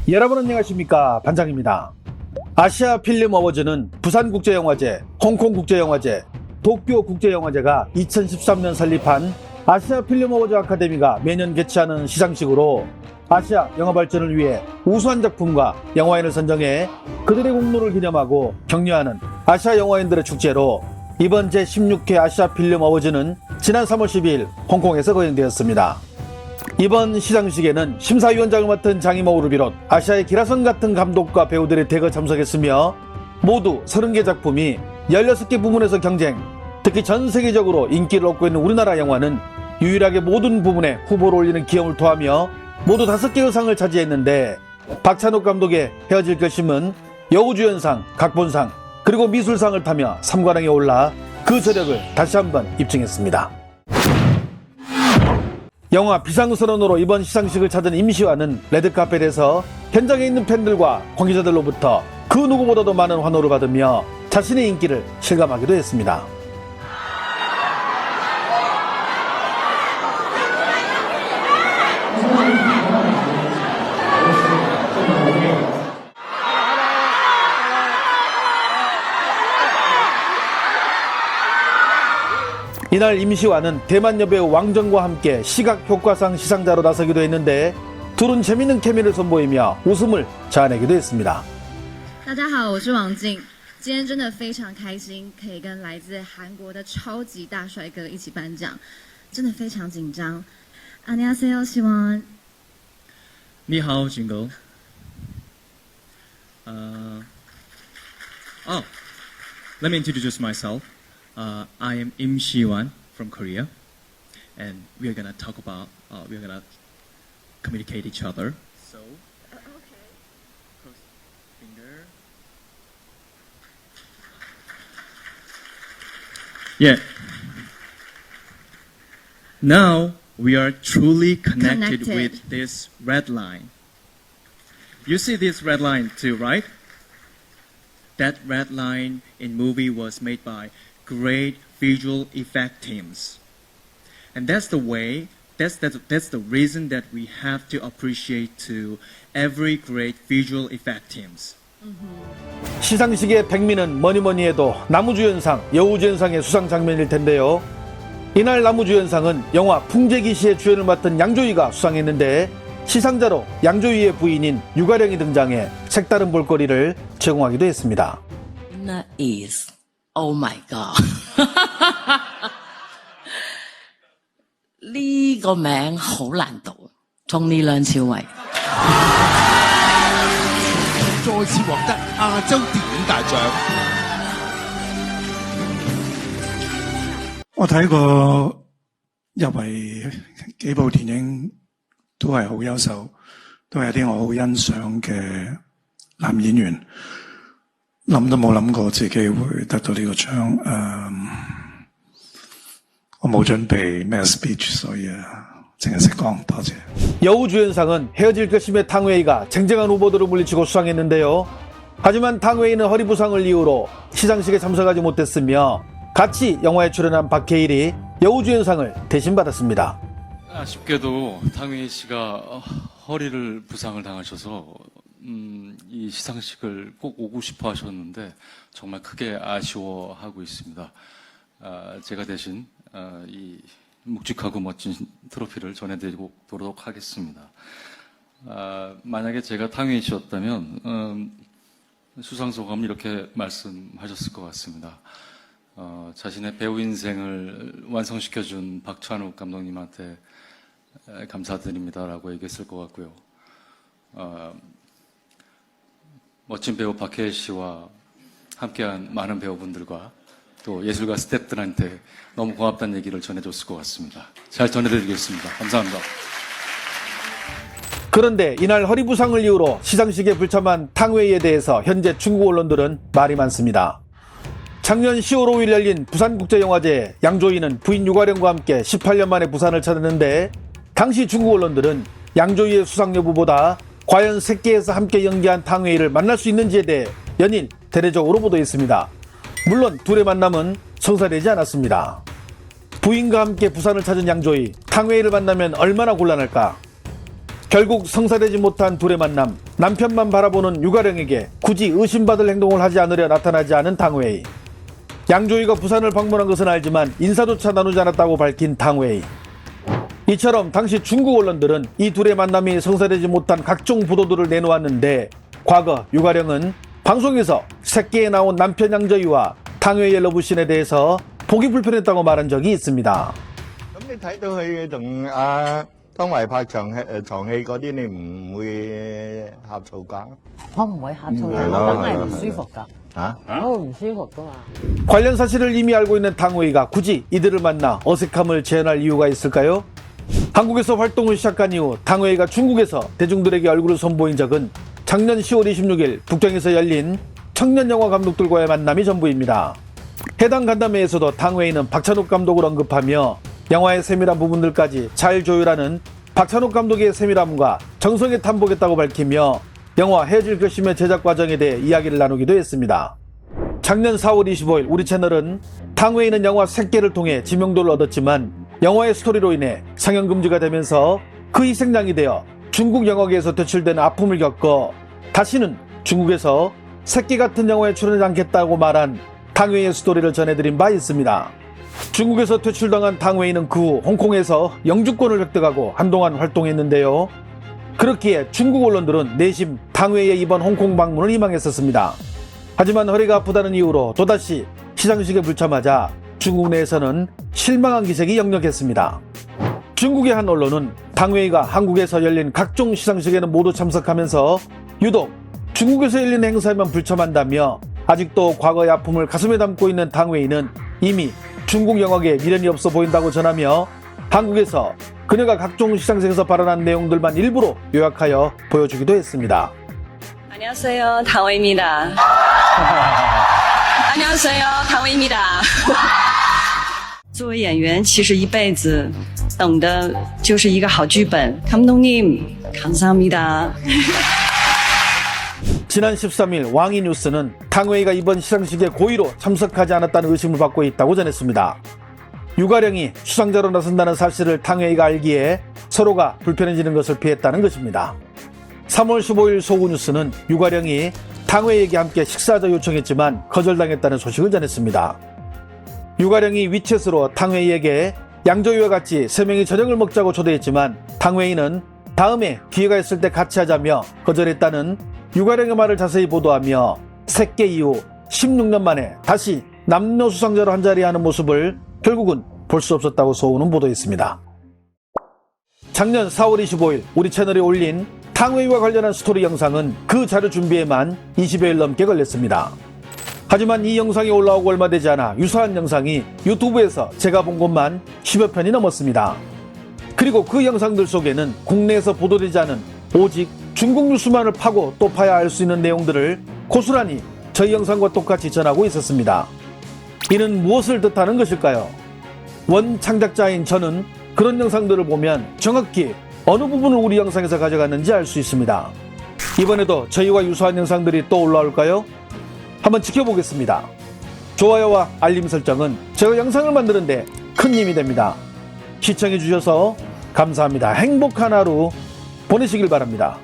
여러분 안녕하십니까, 반장입니다. 아시아 필름 어워즈는 부산국제영화제, 홍콩국제영화제, 도쿄국제영화제가 2013년 설립한 아시아 필름 어워즈 아카데미가 매년 개최하는 시상식으로 아시아 영화 발전을 위해 우수한 작품과 영화인을 선정해 그들의 공로를 기념하고 격려하는 아시아 영화인들의 축제로 이번 제16회 아시아 필름 어워즈는 지난 3월 12일 홍콩에서 거행되었습니다. 이번 시상식에는 심사위원장을 맡은 장이모우를 비롯 아시아의 기라성 같은 감독과 배우들이 대거 참석했으며 모두 30개 작품이 16개 부문에서 경쟁, 특히 전 세계적으로 인기를 얻고 있는 우리나라 영화는 유일하게 모든 부문에 후보를 올리는 기염을 토하며 모두 5개의 상을 차지했는데 박찬욱 감독의 헤어질 결심은 여우주연상, 각본상, 그리고 미술상을 타며 3관왕에 올라 그 저력을 다시 한번 입증했습니다. 영화 비상선언으로 이번 시상식을 찾은 임시완은 레드카펫에서 현장에 있는 팬들과 관계자들로부터 그 누구보다도 많은 환호를 받으며 자신의 인기를 실감하기도 했습니다. 이날 임시완은 대만 여배우 왕정과 함께 시각효과상 시상자로 나서기도 했는데 둘은 재밌는 케미를 선보이며 웃음을 자아내기도 했습니다. 大家好，我是王静。今天真的非常开心，可以跟来自韩国的超级大帅哥一起颁奖，真的非常紧张。안녕하세요，希望。你好，军狗。Let me introduce myself. I am Im Siwan from Korea, and we are gonna talk about. We are gonna communicate each other. So. Okay. Cross finger. Yeah. Now we are truly connected with this red line. You see this red line too, right? That red line in movie was made by great visual effect teams. And that's the way, that's the reason that we have to appreciate to every great visual effect teams. 시상식의 백미는 뭐니뭐니 해도 남우주연상, 여우주연상의 수상 장면일 텐데요. 이날 남우주연상은 영화 풍재기시의 주연을 맡은 양조위가 수상했는데 시상자로 양조위의 부인인 유가령이 등장해 색다른 볼거리를 제공하기도 했습니다. is Oh my god 呢個名好難讀，鍾呢梁朝偉。再次獲得亞洲電影大獎。我睇過入圍幾部電影都係好優秀，都係啲我好欣賞嘅男演員。諗都冇諗過自己會得到呢個獎。我冇準備咩 speech， 所以淨係識講。多謝。 여우주연상은 헤어질 결심의 탕웨이가 쟁쟁한 후보들을 물리치고 수상했는데요. 하지만 탕웨이는 허리 부상을 이유로 시상식에 참석하지 못했으며 같이 영화에 출연한 박해일이 여우주연상을 대신 받았습니다. 아쉽게도 탕웨이 씨가 허리를 부상을 당하셔서 이 시상식을 꼭 오고 싶어 하셨는데 정말 크게 아쉬워하고 있습니다. 제가 대신 이 묵직하고 멋진 트로피를 전해드리도록 하겠습니다. 만약에 제가 탕웨이 씨였다면 수상 소감을 이렇게 말씀하셨을 것 같습니다. 자신의 배우 인생을 완성시켜준 박찬욱 감독님한테 감사드립니다라고 얘기했을 것 같고요. 멋진 배우 박해일 씨와 함께한 많은 배우분들과 또 예술가 스태프들한테 너무 고맙다는 얘기를 전해줬을 것 같습니다. 잘 전해드리겠습니다. 감사합니다. 그런데 이날 허리 부상을 이유로 시상식에 불참한 탕웨이에 대해서 현재 중국 언론들은 말이 많습니다. 작년 10월 5일 열린 부산국제영화제에 양조위는 부인 유가령과 함께 18년 만에 부산을 찾았는데 당시 중국 언론들은 양조위의 수상 여부보다 과연 색계에서 함께 연기한 탕웨이를 만날 수 있는지에 대해 연일 대대적으로 보도했습니다. 물론 둘의 만남은 성사되지 않았습니다. 부인과 함께 부산을 찾은 양조위, 탕웨이를 만나면 얼마나 곤란할까? 결국 성사되지 못한 둘의 만남, 남편만 바라보는 유가령에게 굳이 의심받을 행동을 하지 않으려 나타나지 않은 당웨이. 양조위가 부산을 방문한 것은 알지만 인사조차 나누지 않았다고 밝힌 당웨이. 이처럼 당시 중국 언론들은 이 둘의 만남이 성사되지 못한 각종 보도들을 내놓았는데 과거 유가령은 방송에서 새끼에 나온 남편 양조위와 당웨이의 러브씬에 대해서 보기 불편했다고 말한 적이 있습니다. 咁你睇到佢同湯唯拍床戲嗰啲，你唔會呷醋㗎？我唔會呷醋嘅，我梗係唔舒服㗎。我唔舒服㗎嘛。 관련 사실을 이미 알고 있는 당웨이가 굳이 이들을 만나 어색함을 재현할 이유가 있을까요? 한국에서 활동을 시작한 이후 당웨이가 중국에서 대중들에게 얼굴을 선보인 적은 작년 10월 26일 북경에서 열린 청년 영화 감독들과의 만남이 전부입니다. 해당 간담회에서도 당웨이는 박찬욱 감독을 언급하며 영화의 세밀한 부분들까지 잘 조율하는 박찬욱 감독의 세밀함과 정성에 탐복했다고 밝히며 영화 헤어질 결심의 제작 과정에 대해 이야기를 나누기도 했습니다. 작년 4월 25일 우리 채널은 당웨이는 영화 새끼를 통해 지명도를 얻었지만 영화의 스토리로 인해 상영 금지가 되면서 그 희생양이 되어 중국 영화계에서 퇴출된 아픔을 겪어 다시는 중국에서 새끼 같은 영화에 출연하지 않겠다고 말한 당웨이의 스토리를 전해드린 바 있습니다. 중국에서 퇴출당한 당웨이는 그 후 홍콩에서 영주권을 획득하고 한동안 활동했는데요. 그렇기에 중국 언론들은 내심 당웨이의 이번 홍콩 방문을 희망했었습니다. 하지만 허리가 아프다는 이유로 또다시 시상식에 불참하자 중국 내에서는 실망한 기색이 역력했습니다. 중국의 한 언론은 당웨이가 한국에서 열린 각종 시상식에는 모두 참석하면서 유독 중국에서 열린 행사에만 불참한다며 아직도 과거의 아픔을 가슴에 담고 있는 당웨이는 이미 중국 영화계에 미련이 없어 보인다고 전하며 한국에서 그녀가 각종 시상식에서 발언한 내용들만 일부러 요약하여 보여주기도 했습니다. 안녕하세요, 당웨이입니다. 안녕하세요, 당웨이입니다. 作为演员，其实一辈子等的就是一个好剧本。감독님 감사합니다. 지난 13일 왕이 뉴스는 당웨이가 이번 시상식에 고의로 참석하지 않았다는 의심을 받고 있다고 전했습니다. 유가령이 수상자로 나선다는 사실을 당웨이가 알기에 서로가 불편해지는 것을 피했다는 것입니다. 3월 15일 소구뉴스는 유가령이 당웨이에게 함께 식사하자 요청했지만 거절당했다는 소식을 전했습니다. 유가령이 위챗으로 당웨이에게 양조위와 같이 3명이 저녁을 먹자고 초대했지만 당웨이는 다음에 기회가 있을 때 같이 하자며 거절했다는 유가령의 말을 자세히 보도하며 새끼 이후 16년 만에 다시 남녀 수상자로 한자리에 하는 모습을 결국은 볼 수 없었다고 소우는 보도했습니다. 작년 4월 25일 우리 채널에 올린 당웨이와 관련한 스토리 영상은 그 자료 준비에만 20여일 넘게 걸렸습니다. 하지만 이 영상이 올라오고 얼마 되지 않아 유사한 영상이 유튜브에서 제가 본 것만 10여 편이 넘었습니다. 그리고 그 영상들 속에는 국내에서 보도되지 않은 오직 중국 뉴스만을 파고 또 파야 알 수 있는 내용들을 고스란히 저희 영상과 똑같이 전하고 있었습니다. 이는 무엇을 뜻하는 것일까요? 원 창작자인 저는 그런 영상들을 보면 정확히 어느 부분을 우리 영상에서 가져갔는지 알 수 있습니다. 이번에도 저희와 유사한 영상들이 또 올라올까요? 한번 지켜보겠습니다. 좋아요와 알림 설정은 제가 영상을 만드는데 큰 힘이 됩니다. 시청해주셔서 감사합니다. 행복한 하루 보내시길 바랍니다.